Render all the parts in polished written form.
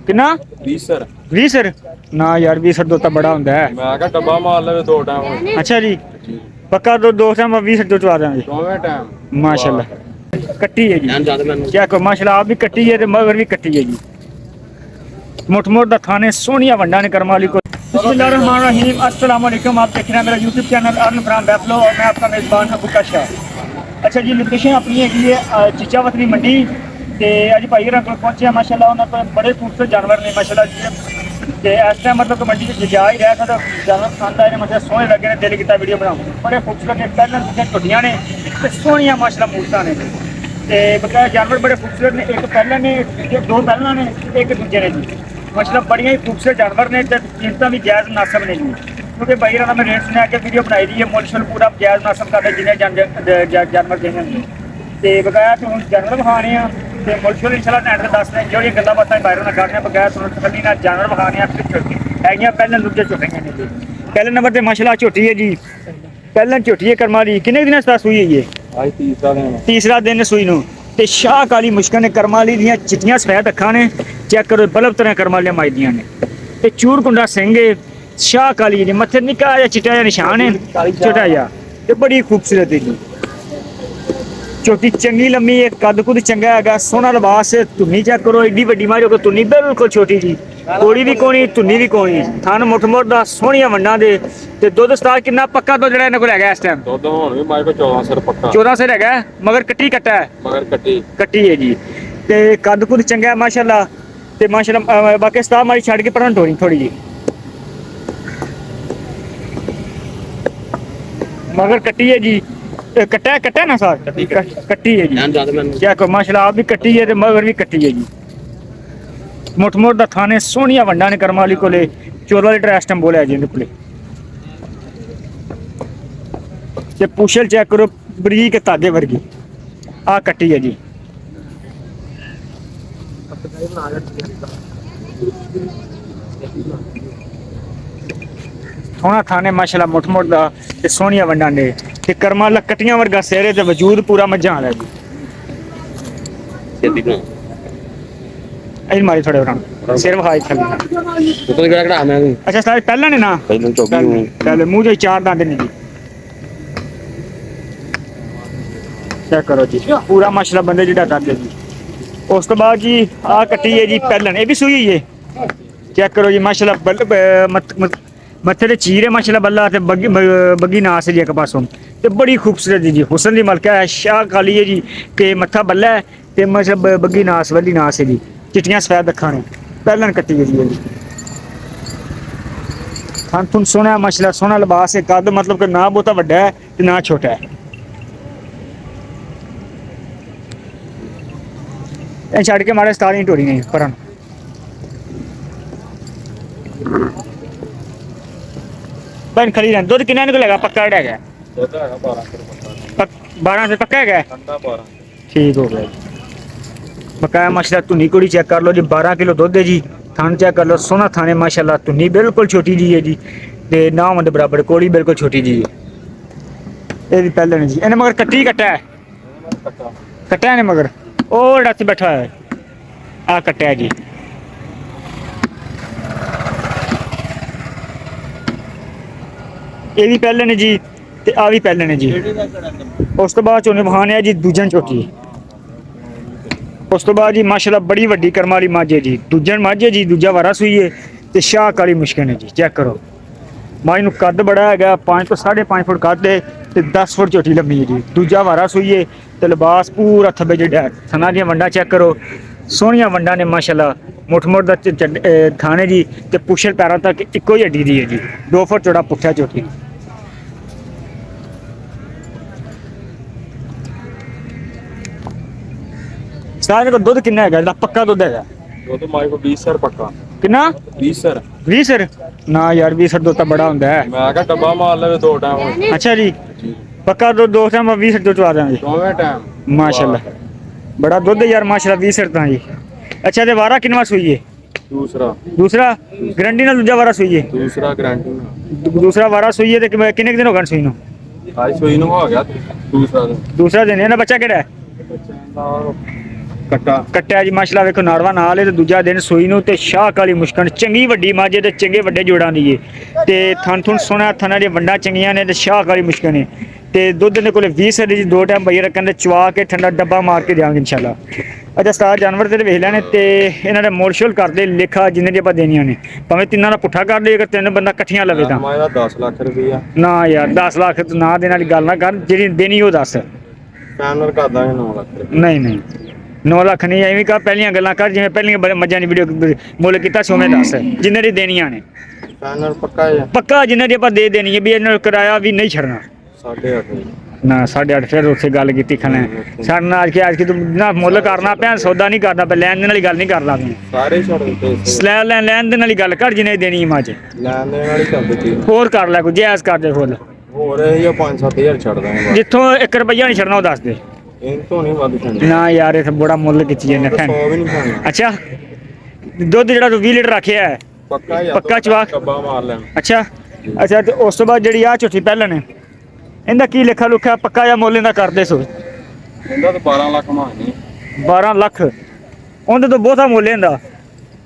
किन्ना 20 sir 20 sir ना यार 20 सर तो बड़ा होंदा है। मैं क्या डब्बा मार ले 2 टाइम अच्छा जी पक्का दो टाइम 20 सर चवा देंगे दोवें टाइम माशाल्लाह। कट्टी है जी क्या को माशाल्लाह आप भी कट्टी है ते मगर भी कट्टी है जी। मुठमुठ दा थाने सोनिया वंडा ने करमाली को। बिस्मिल्लाहिर्रहमानिर्रहीम अस्सलाम वालेकुम। आप देख रहे हैं मेरा यूट्यूब चैनल अर्न फ्रॉम बैफलो और मैं आपका मेज़बान अबू काशा। अच्छा जी लोकेशन अपनी है चिचावतनी मंडी ते अज भाई होर कोल पहुंचे माशाल्लाह उन्होंने कोल बड़े खूबसूरत जानवर ने माशाल्लाह जी ते इस टाइम मतलब मंडी जा ही रहा था तो जानवर पसंद आए ने मतलब सोहने लगे ने दिल किया वीडियो बनाऊं। बड़े खूबसूरत ने पहले दूसरे टुटियां ने ते सोहनियां माशाल्लाह मूरतां ने ते बकाया जानवर बड़े खूबसूरत ने। एक पहले ने दो पहला ने एक दूजे ने जी माशाल्लाह बड़ियां ही खूबसूरत जानवर ने ते कीमतां भी जायज़ मुनासिब ने जी क्योंकि भाई होर मैं रेट सुनिया कि वीडियो बनाई दी है मुल शुल पूरा जायज़ मुनासिब करते जिन्हें जानवर देने ते बकाया तो हम जानवर विखाने ते मुल शुल इंशाल्लाह नैट ते दसने जो गल्लां बातां बाहरों ना करने बकाया तुहानूं तसल्ली नाल जानवर विखाने है पहले दूजे झोटियां ने जी। पहले नंबर ते माशाल्लाह झोटी है जी पहले झोटी है कर्मा दी किन्ने दिनां दा सूई है आज तीसरा दिन सूई नूं ते शाह काली मुश्किल ने कर्माली दियां चिट्टियां सफेद अखां ने चेक करो बल्ब तरह कर्मालियां माई दियां ने ते चूर कुंडा सिंह है शाह काली ने मत्थे निक्का जिहा चिट्टा जिहा निशान है छोटा जिहा ते बड़ी खूबसूरत है जी। छोटी चंगी लम्मी है कद कुद चंगा है सोहना लिबास धुनी चेक करो एडी वड्डी मारी हो धुनी बिल्कुल छोटी जी कोड़ी भी कोनी धुनी भी कोनी थन मुठ मुठ दा सोहनियां वंडां दे ते दुध स्टार किन्ना पक्का दुध जेड़ा इन्हां कोल हैगा इस टाइम दुध हुण भी मारे को 14 सर पक्का 14 सर हैगा मगर कट्टी कट्टा है मगर कट्टी है जी ते कद कुद चंगा है माशाल्लाह ते माशाल्लाह बाकी स्टार मारी छड़ के पढ़न थोड़ी जी मगर कट्टी है जी कट्टा ना सर कट्टी है जी क्या को माशाल्लाह आप भी कट्टी है ते मगर भी कट्टी है जी। मुठ मुठ दा थाने सोहनियां वंडा ने करमाली कोले 14 लीटर इस टाइम बोलिया जी इहदे कोले ते पुछल चेक करो बरीक तागे वर्गी आ कट्टी है जी। थोड़ा थाने माशाल्लाह मुठ मुठ दा ते सोहनियां वंडा ने ते करमाला कट्टियां वर्गा सेहरे ते वजूद पूरा मज्जां वाला जी। आई मारी थोड़े बरान सिर विखाई थल्ले अच्छा सारे पहला ने ना पहले मुंह जो चार दांत ने जी चेक करो जी पूरा माशाल्लाह बंदे जिहड़ा करदे जी। उस तो बाद जी आ कट्टी है जी पहलन ये भी सूई है चेक करो जी माशाल्लाह मत्थे ते चीर है माशाल्लाह बल्ला ते बग्गी नास है जी एक पासों ते बड़ी खूबसूरत जी हुसन दी मलका है शाह काली है जी ते मत्था बल्ला है ते मतलब बग्गी नास वाली नास है जी चिट्टियां सफेद अखां ने पहलन कट्टी है जी थान थुन सोहना माशाल्लाह सोहना लिबास है कद मतलब कि ना बहुता वड्डा है ते ना छोटा है छड़ के मारे स्टार टोरी नहीं परन बन खड़ी रहन दूध किन्ना निकलेगा पक्का है 12 से पक्का है ठीक हो गया बकाया माशाल्लाह धुनी कुड़ी चेक कर लो जी 12 किलो दूध है जी थान चेक कर लो सोना थाने माशाल्लाह धुनी बिल्कुल छोटी जी है जी ते ना होने बराबर कोड़ी बिल्कुल छोटी जी है ये पहले ने जी इन्हें मगर कट्टी कट्टा है ने मगर ओ डच बैठा है आ कट्टा है जी ये भी पहले ने जी ते आ भी पहले ने जी। उस तो बाद चोने बहाने है जी दूजन चोटी उस तो बाद जी माशाल्लाह बड़ी वड्डी करमाली मझ है जी दूजन मझ है जी दूजा वारा सूई है ते शाह काली मुश्किल है जी चेक करो माई नूं कद बड़ा है 5 तो 5.5 फुट कद है ते 10 फुट चोटी लंबी है जी दूजा वारा सूई है ते लिबास पूरा थब्बे जिहड़ा थना दियां वंडा चेक करो सोहनियां वंडा ने माशाल्लाह मुठ मुठ दा थाने जी ते पुछल पैरों तक इक्को ही हड्डी दी है जी 2 फुट चौड़ा पुट्ठा चोटी सारे को दूध कितना है पक्का दूध है दुध मारे को 20 सर पक्का कितना 20 सर ना यार 20 सर दूध तो बड़ा होंदा है मैं क्या डब्बा मार ले 2 टाइम अच्छा जी पक्का दूध 2 टाइम 20 सर दूध चवा देंगे दोवें टाइम माशाल्लाह बड़ा दूध है यार माशाल्लाह 20 सर जी। अच्छा ते वारा किनवा सूई है दूसरा गारंटी ना दूजा वारा सूई है दूसरा गारंटी दूसरा वारा सूई है ते कितने दिन हो गए सूई नु आज सूई नु हो गया दूसरा दिन है ना बच्चा केड़ा है ਕੱਟਿਆ ਜੀ ਮਾਸ਼ਾਅੱਲਾ ਵੇਖੋ ਨਾੜਵਾ ਨਾਲ ਹੈ ਤੇ ਦੂਜਾ ਦਿਨ ਸੂਈ ਨੂੰ ਤੇ ਸ਼ਾਹ ਕਾਲੀ ਮੁਸ਼ਕਣ ਚੰਗੀ ਵੱਡੀ ਮਾਝੇ ਤੇ ਚੰਗੇ ਵੱਡੇ ਜੋੜਾਂ ਦੀ ਏ ਤੇ ਥਣ ਸੋਹਣਾ ਥਣਾਂ ਦੀਆਂ ਵੰਡਾਂ ਚੰਗੀਆਂ ਨੇ ਤੇ ਸ਼ਾਹ ਕਾਲੀ ਮੁਸ਼ਕਣ ਹੈ ਤੇ ਦੁੱਧ ਦੇ ਕੋਲੇ 20 ਲੀਟਰ ਜੀ 2 ਟਾਈਮ ਬਈ ਰੱਖਣ ਤੇ ਚਵਾ ਕੇ ਠੰਡਾ ਡੱਬਾ ਮਾਰ ਕੇ ਦਿਆਂਗੇ ਇਨਸ਼ਾਅੱਲਾ। ਅੱਛਾ ਸਟਾਰ ਜਾਨਵਰ ਤੇ ਵੇਖ ਲੈਣੇ ਤੇ ਇਹਨਾਂ ਦਾ ਮੋਲ ਸ਼ੋਲ ਕਰਦੇ ਲਿਖਾ ਜਿੰਨੇ ਦੀ ਆਪਾਂ ਦੇਣੀਆਂ ਨੇ ਭਾਵੇਂ ਤਿੰਨਾਂ ਦਾ ਪੁੱਠਾ ਕਰ ਲਈਏ ਅਗਰ ਤਿੰਨ ਬੰਦਾ ਇਕੱਠੀਆਂ ਲਵੇ ਤਾਂ ਮੈਂ 10 ਲੱਖ ਰੁਪਈਆ ਨਾ ਯਾਰ 10 ਲੱਖ ਨਾ ਦੇਣ ਵਾਲੀ ਗੱਲ ਨਾ ਕਰ ਜਿਹੜੀ ਦੇਣੀ ਉਹ ਦੱਸ। ਫਾਈਨਲ ਕਰ ਦਾਂਗੇ 9 ਲੱਖ ਰੁਪਈਆ। ਨਹੀਂ 9 ਲੱਖ ਨਹੀਂ ਐਵੇਂ ਕਰ ਪਹਿਲੀਆਂ ਗੱਲਾਂ ਕਰ ਜਿਵੇਂ ਪਹਿਲੀਆਂ ਮੱਝਾਂ ਦੀ ਵੀਡੀਓ ਮੁੱਲ ਕੀਤਾ ਸੀ ਉਵੇਂ ਦੱਸ ਜਿੰਨੇ ਦੀ ਦੇਣੀਆਂ ਨੇ ਫਾਈਨਲ ਪੱਕਾ ਹੈ ਪੱਕਾ ਜਿੰਨੇ ਦੀ ਆਪਾਂ ਦੇ ਦੇਣੀ ਹੈ ਵੀ ਇਹਨਾਂ ਨੂੰ ਕਿਰਾਇਆ ਵੀ ਨਹੀਂ ਛੱਡਣਾ 8.5 ਨਾ 8.5 ਫਿਰ ਉੱਥੇ ਗੱਲ ਕੀਤੀ ਖਣੇ ਸਾਡੇ ਨਾਲ ਅੱਜ ਕਿ ਤੂੰ ਨਾ ਮੁੱਲ ਕਰਨਾ ਪਿਆ ਸੌਦਾ ਨਹੀਂ ਕਰਦਾ ਪਿਆ ਲੈਣ ਦੇਣ ਵਾਲੀ ਗੱਲ ਨਹੀਂ ਕਰਦਾ ਤੂੰ ਸਾਰੇ ਛੱਡ ਦਿੱਤੇ ਲੈਣ ਦੇਣ ਵਾਲੀ ਗੱਲ ਕਰ ਜਿੰਨੇ ਦੇਣੀ ਮੱਝ ਲੈਣ ਦੇਣ ਵਾਲੀ ਕਰ ਦਿੱਤੀ ਹੋਰ ਕਰ ਲੈ ਕੋਈ ਜਾਇਜ਼ ਕਰ ਦੇ ਫੁੱਲ ਹੋਰ ਇਹ 5-7000 ਛੱਡ ਦਾਂਗੇ ਜਿੱਥੋਂ 1 ਰੁਪਈਆ ਨਹੀਂ ਛੱਡਣਾ ਉਹ ਦੱਸ ਦੇ ਇਹ ਤੋਂ ਨਹੀਂ ਵੱਧ ਛੱਡਣਾ ਨਾ ਯਾਰ ਇਹ ਤਾਂ ਬੜਾ ਮੁੱਲ ਕੀਤੀ ਜਾਂਦੇ 100 ਵੀ ਨਹੀਂ ਖਾਣਾ ਅੱਛਾ ਦੁੱਧ ਜਿਹੜਾ ਤੂੰ 20 ਲੀਟਰ ਰੱਖਿਆ ਹੈ ਪੱਕਾ ਯਾਰ ਪੱਕਾ ਚਵਾਕ ਡੱਬਾ ਮਾਰ ਲੈਣ ਅੱਛਾ ਤੇ ਉਸ ਤੋਂ ਬਾਅਦ ਜਿਹੜੀ ਆ ਝੁੱਠੀ ਪਹਿਲਾਂ ਨੇ ਇਹਦਾ ਕੀ ਲਿਖਾ ਲੁਖਿਆ ਪੱਕਾ ਜਾਂ ਮੁੱਲ ਇਹਦਾ ਕਰਦੇ ਸੋ ਇਹਦਾ ਤਾਂ 12 ਲੱਖ ਮੰਗਣੀ 12 ਲੱਖ ਉਹਦੇ ਤੋਂ ਬਹੁਤਾ ਮੁੱਲ ਇਹਦਾ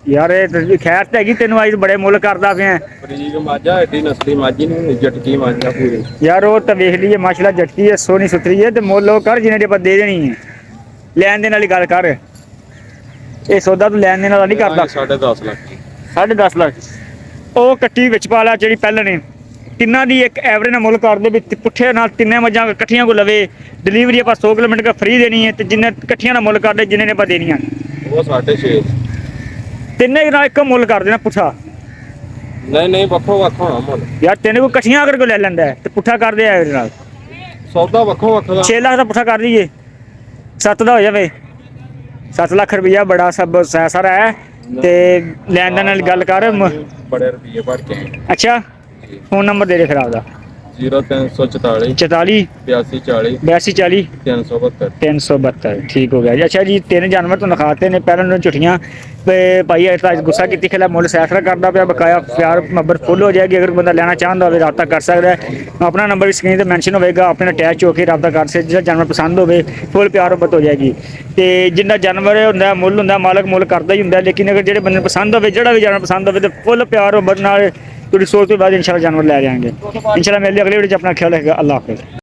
ਯਾਰ ਇਹ ਖੈਰ ਤੇ ਹੈਗੀ ਤੈਨੂੰ ਅੱਜ ਬੜੇ ਮੁੱਲ ਕਰਦਾ ਪਿਆ ਫਰੀਕ ਮਾਝਾ ਐਡੀ ਨਸਲੀ ਮਾਝੀ ਨਹੀਂ ਜਟਕੀ ਮਾਝਾ ਪੂਰੀ ਯਾਰ ਉਹ ਤਾਂ ਵੇਖ ਲਈਏ ਮਾਸ਼ਾਅੱਲਾ ਜੱਟਕੀ ਹੈ ਸੋਹਣੀ ਸੁਥਰੀ ਹੈ ਤੇ ਮੁੱਲ ਉਹ ਕਰ ਜਿਹਨੇ ਦੀ ਆਪਾਂ ਦੇ ਦੇਣੀ ਹੈ ਲੈਣ ਦੇਣ ਵਾਲੀ ਗੱਲ ਕਰ ਇਹ ਸੌਦਾ ਤੂੰ ਲੈਣ ਦੇਣ ਵਾਲਾ ਨਹੀਂ ਕਰਦਾ 10.5 ਲੱਖ 10.5 ਲੱਖ ਉਹ ਕੱਟੀ ਵਿੱਚ ਪਾ ਲਾ ਜਿਹੜੀ ਪਹਿਲਾਂ ਨੇ ਤਿੰਨਾਂ ਦੀ ਇੱਕ ਐਵਰੇਜ ਨਾਲ ਮੁੱਲ ਕਰਦੇ ਵੀ ਪੁੱਠੇ ਨਾਲ ਤਿੰਨੇ ਮੱਝਾਂ ਇਕੱਠੀਆਂ ਕੋ ਲਵੇ ਡਿਲੀਵਰੀ ਆਪਾਂ 100 ਕਿਲੋਮੀਟਰ ਦਾ ਫ੍ਰੀ ਦੇਣੀ ਹੈ ਤੇ ਜਿੰਨੇ ਇਕੱਠੀਆਂ ਨਾਲ ਮੁੱਲ ਕਰਦੇ ਜਿੰਨੇ ਨੇ ਆਪਾਂ ਦੇਣੀਆਂ ਉਹ 6.5 ਤਿੰਨੇ ਨਾਲ ਇੱਕ ਮੁੱਲ ਕਰ ਦੇਣਾ ਪੁੱਠਾ ਨਹੀਂ ਵੱਖੋ ਹੋਣਾ ਮੁੱਲ ਯਾਰ ਤਿੰਨੇ ਕੋ ਇਕੱਠੀਆਂ ਅਗਰ ਕੋ ਲੈ ਲੈਂਦਾ ਹੈ ਤੇ ਪੁੱਠਾ ਕਰਦੇ ਆ ਇਹਦੇ ਨਾਲ ਸੌਦਾ ਵੱਖੋ ਦਾ 6 ਲੱਖ ਦਾ ਪੁੱਠਾ ਕਰ ਦਈਏ 7 ਦਾ ਹੋ ਜਾਵੇ 7 ਲੱਖ ਰੁਪਈਆ ਬੜਾ ਸਭ ਸਾਰਾ ਹੈ ਤੇ ਲੈਣ ਦੇਣ ਨਾਲ ਗੱਲ ਕਰ ਬੜੇ ਰੁਪਏ ਭਰ ਕੇ ਅੱਛਾ ਫੋਨ ਨੰਬਰ ਦੇ ਦੇ ਫਿਰ ਆਪਦਾ 0344 44 8240 8240 372 372 ਠੀਕ ਹੋ ਗਿਆ ਜੀ। ਅੱਛਾ ਜੀ ਤਿੰਨ ਜਾਨਵਰ ਤੋਂ ਲਿਖਾਤੇ ਨੇ ਪਹਿਲਾਂ ਨੂੰ ਝੁੱਟੀਆਂ ਤੇ ਭਾਈ ਇਹ ਤਾਂ ਗੁੱਸਾ ਕੀਤੀ ਖਿਲਾ ਮੁੱਲ ਸੈਸਰਾ ਕਰਦਾ ਪਿਆ ਬਕਾਇਆ ਪਿਆਰ ਮੁਹੱਬਤ ਫੁੱਲ ਹੋ ਜਾਏਗੀ ਅਗਰ ਬੰਦਾ ਲੈਣਾ ਚਾਹੁੰਦਾ ਹੋਵੇ ਰਾਬਤਾ ਕਰ ਸਕਦਾ ਹੈ ਆਪਣਾ ਨੰਬਰ ਵੀ ਸਕਰੀਨ ਤੇ ਮੈਂਸ਼ਨ ਹੋਵੇਗਾ ਆਪਣੇ ਨਾਲ ਅਟੈਚ ਹੋ ਕੇ ਰਾਬਤਾ ਕਰ ਸਕਦੇ ਜਿਹੜਾ ਜਾਨਵਰ ਪਸੰਦ ਹੋਵੇ ਫੁੱਲ ਪਿਆਰ ਮੁਹੱਬਤ ਹੋ ਜਾਏਗੀ ਤੇ ਜਿੰਨਾ ਜਾਨਵਰ ਹੁੰਦਾ ਮੁੱਲ ਹੁੰਦਾ ਮਾਲਕ ਮੁੱਲ ਕਰਦਾ ਹੀ ਹੁੰਦਾ ਲੇਕਿਨ ਅਗਰ ਜਿਹੜੇ ਬੰਦੇ ਨੂੰ ਪਸੰਦ ਹੋਵੇ ਜਿਹੜਾ ਵੀ ਜਾਨਵਰ ਪਸੰਦ ਹੋਵੇ ਤੇ ਫੁੱਲ ਪਿਆਰ ਮੁਹੱਬਤ ਨਾਲ ਥੋੜੀ ਸੋਚ ਤੋਂ ਬਾਅਦ ਇਨਸ਼ਾਅੱਲਾ ਜਾਨਵਰ ਲੈ ਜਾਵਾਂਗੇ ਇਨਸ਼ਾਅੱਲਾ ਮਿਲਦੇ ਅਗਲੇ ਵੀਡੀਓ 'ਚ ਆਪਣਾ ਖਿਆਲ ਰੱਖੇਗਾ ਅੱਲਾਹ ਹਾਫਿਜ਼।